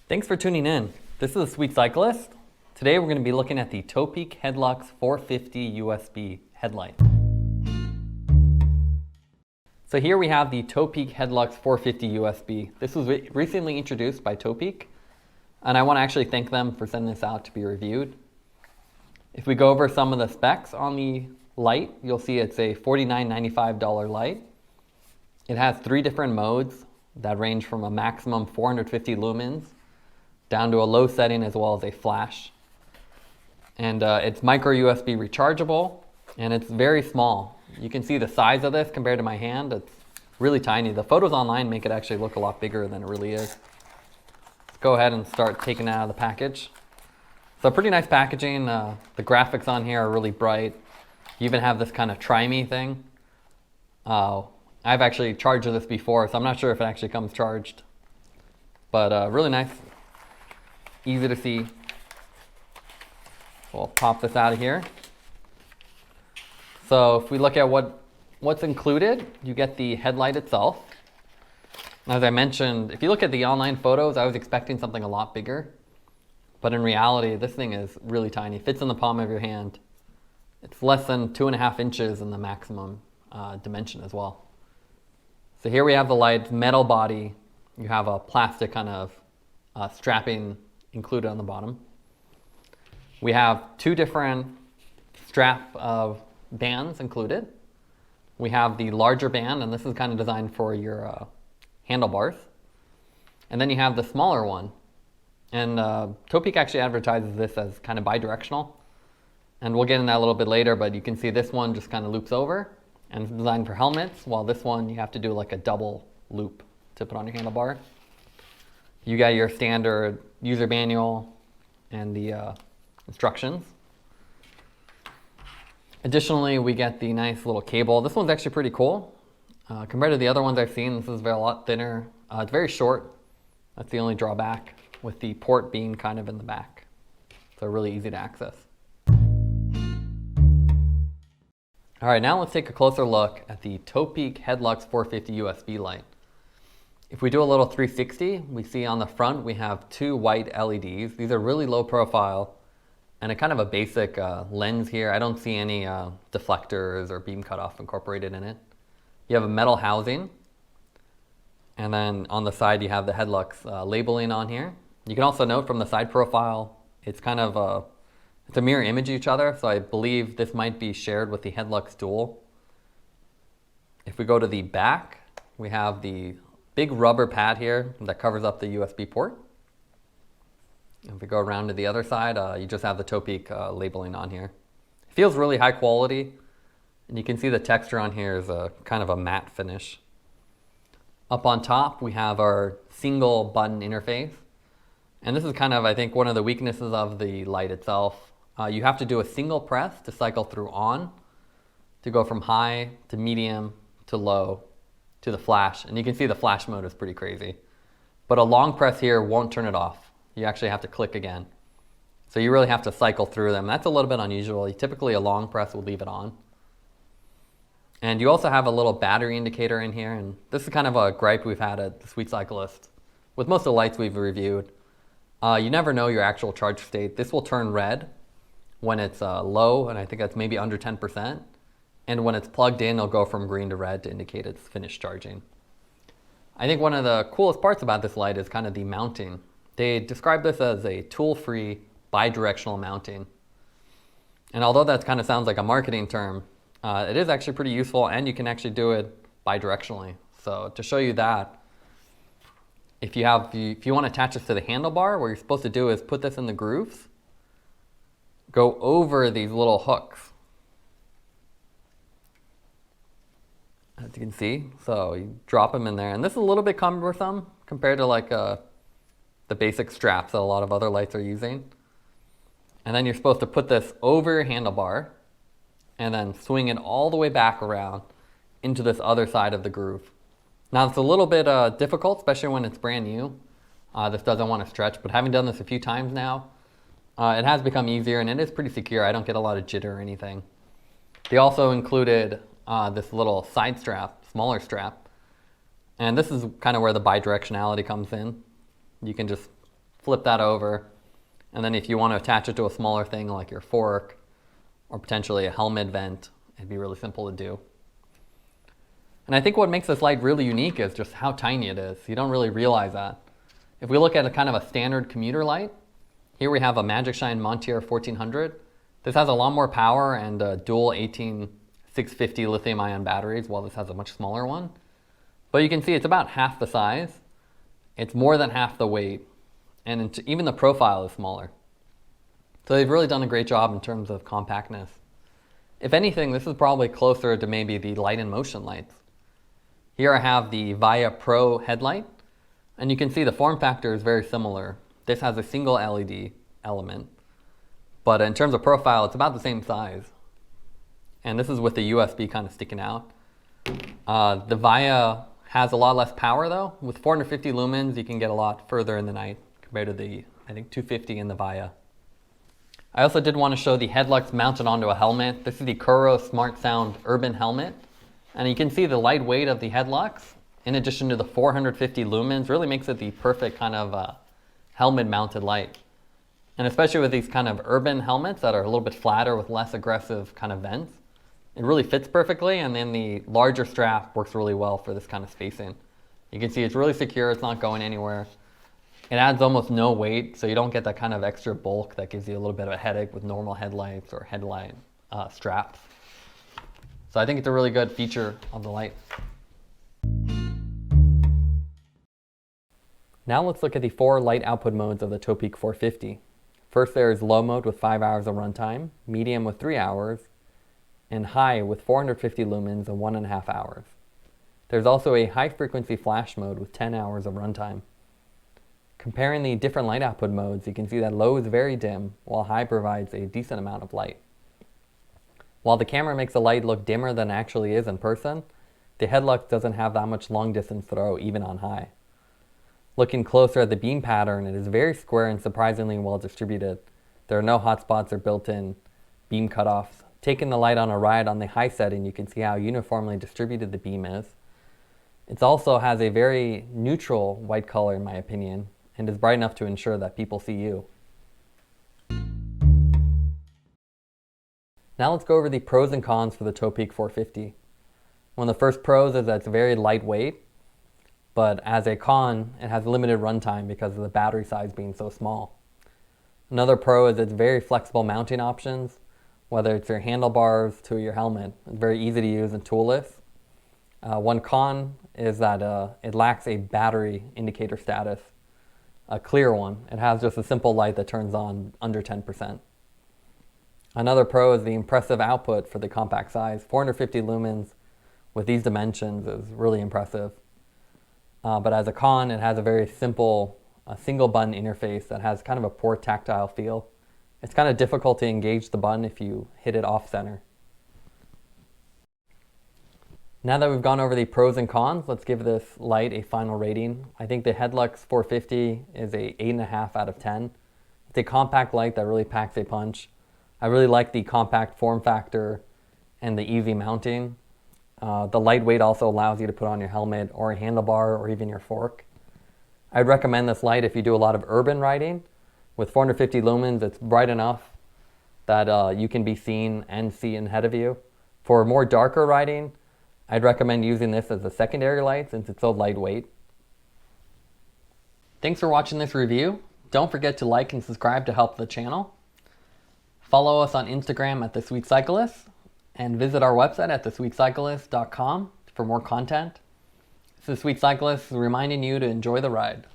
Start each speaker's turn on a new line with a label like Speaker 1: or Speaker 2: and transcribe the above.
Speaker 1: Thanks for tuning in. This is Sweet Cyclist. Today we're going to be looking at the Topeak Headlux 450 USB headlight. So here we have the Topeak Headlux 450 USB. This was recently introduced by Topeak, and I want to actually thank them for sending this out to be reviewed. If we go over some of the specs on the light, you'll see it's a $49.95 light. It has 3 different modes that range from a maximum 450 lumens down to a low setting as well as a flash. And it's micro USB rechargeable, and it's very small. You can see the size of this compared to my hand. It's really tiny. The photos online make it actually look a lot bigger than it really is. Let's go ahead and start taking it out of the package. So pretty nice packaging. The graphics on here are really bright. You even have this kind of try-me thing. I've actually charged this before, so I'm not sure if it actually comes charged. But really nice, easy to see. We'll pop this out of here. So if we look at what's included, you get the headlight itself. As I mentioned, if you look at the online photos, I was expecting something a lot bigger. But in reality, this thing is really tiny. It fits in the palm of your hand. It's less than 2.5 inches in the maximum dimension as well. So here we have the light, metal body. You have a plastic kind of strapping included on the bottom. We have 2 different strap bands included. We have the larger band, and this is kind of designed for your handlebars. And then you have the smaller one. And Topeak actually advertises this as kind of bi-directional. And we'll get into that a little bit later, but you can see this one just kind of loops over and it's designed for helmets, while this one you have to do like a double loop to put on your handlebar. You got your standard user manual and the instructions. Additionally, we get the nice little cable. This one's actually pretty cool. Compared to the other ones I've seen, this is a lot thinner. It's very short. That's the only drawback, with the port being kind of in the back. So really easy to access. All right, now let's take a closer look at the Topeak Headlux 450 USB light. If we do a little 360, we see on the front we have 2 white LEDs. These are really low profile and a kind of a basic lens here. I don't see any deflectors or beam cutoff incorporated in it. You have a metal housing, and then on the side you have the Headlux labeling on here. You can also note from the side profile, it's kind of it's a mirror image of each other, so I believe this might be shared with the Headlux Dual. If we go to the back, we have the big rubber pad here that covers up the USB port. If we go around to the other side, you just have the Topeak labeling on here. It feels really high quality, and you can see the texture on here is a kind of a matte finish. Up on top, we have our single button interface. And this is kind of, I think, one of the weaknesses of the light itself. You have to do a single press to cycle through on, to go from high to medium to low to the flash. And you can see the flash mode is pretty crazy. But a long press here won't turn it off. You actually have to click again. So you really have to cycle through them. That's a little bit unusual. Typically a long press will leave it on. And you also have a little battery indicator in here. And this is kind of a gripe we've had at the Sweet Cyclist. With most of the lights we've reviewed, you never know your actual charge state. This will turn red when it's low, and I think that's maybe under 10%. And when it's plugged in, it'll go from green to red to indicate it's finished charging. I think one of the coolest parts about this light is kind of the mounting. They describe this as a tool-free bi-directional mounting. And although that kind of sounds like a marketing term, it is actually pretty useful, and you can actually do it bi-directionally. So to show you that, if you want to attach this to the handlebar, what you're supposed to do is put this in the grooves, go over these little hooks, as you can see. So you drop them in there, and this is a little bit cumbersome compared to like the basic straps that a lot of other lights are using. And then you're supposed to put this over your handlebar and then swing it all the way back around into this other side of the groove. Now it's a little bit difficult, especially when it's brand new. This doesn't want to stretch, but having done this a few times now, it has become easier, and it is pretty secure. I don't get a lot of jitter or anything. They also included this little side strap, smaller strap, and this is kind of where the bidirectionality comes in. You can just flip that over. And then if you want to attach it to a smaller thing like your fork or potentially a helmet vent, it'd be really simple to do. And I think what makes this light really unique is just how tiny it is. You don't really realize that. If we look at a kind of a standard commuter light, here we have a Magicshine Monteer 1400. This has a lot more power and dual 18650 lithium ion batteries, while this has a much smaller one. But you can see it's about half the size. It's more than half the weight. And even the profile is smaller. So they've really done a great job in terms of compactness. If anything, this is probably closer to maybe the light in motion lights. Here I have the Via Pro headlight, and you can see the form factor is very similar. This has a single LED element, but in terms of profile, it's about the same size. And this is with the USB kind of sticking out. The Via has a lot less power though. With 450 lumens, you can get a lot further in the night compared to the, I think, 250 in the Via. I also did want to show the Headlux mounted onto a helmet. This is the Kuro Smart Sound Urban Helmet. And you can see the light weight of the Headlux, in addition to the 450 lumens, really makes it the perfect kind of helmet mounted light. And especially with these kind of urban helmets that are a little bit flatter with less aggressive kind of vents, it really fits perfectly, and then the larger strap works really well for this kind of spacing. You can see it's really secure, it's not going anywhere. It adds almost no weight, so you don't get that kind of extra bulk that gives you a little bit of a headache with normal headlights or headlight straps. So I think it's a really good feature of the light. Now let's look at the 4 light output modes of the Topeak 450. First there is low mode with 5 hours of runtime, medium with 3 hours, and high with 450 lumens and 1.5 hours. There's also a high frequency flash mode with 10 hours of runtime. Comparing the different light output modes, you can see that low is very dim, while high provides a decent amount of light. While the camera makes the light look dimmer than it actually is in person, the Headlux doesn't have that much long distance throw even on high. Looking closer at the beam pattern, it is very square and surprisingly well distributed. There are no hotspots or built-in beam cutoffs. Taking the light on a ride on the high setting, you can see how uniformly distributed the beam is. It also has a very neutral white color in my opinion, and is bright enough to ensure that people see you. Now let's go over the pros and cons for the Topeak 450. One of the first pros is that it's very lightweight, but as a con, it has limited runtime because of the battery size being so small. Another pro is its very flexible mounting options, whether it's your handlebars to your helmet. It's very easy to use and toolless. One con is that it lacks a battery indicator status, a clear one. It has just a simple light that turns on under 10%. Another pro is the impressive output for the compact size. 450 lumens with these dimensions is really impressive. But as a con, it has a very simple single button interface that has kind of a poor tactile feel. It's kind of difficult to engage the button if you hit it off center. Now that we've gone over the pros and cons, let's give this light a final rating. I think the Headlux 450 is a 8.5 out of 10. It's a compact light that really packs a punch. I really like the compact form factor and the easy mounting. The lightweight also allows you to put on your helmet or a handlebar or even your fork. I'd recommend this light if you do a lot of urban riding. With 450 lumens, it's bright enough that you can be seen and see ahead of you. For more darker riding, I'd recommend using this as a secondary light since it's so lightweight. Thanks for watching this review. Don't forget to like and subscribe to help the channel. Follow us on Instagram at The Sweet Cyclists and visit our website at thesweetcyclists.com for more content. This is Sweet Cyclists reminding you to enjoy the ride.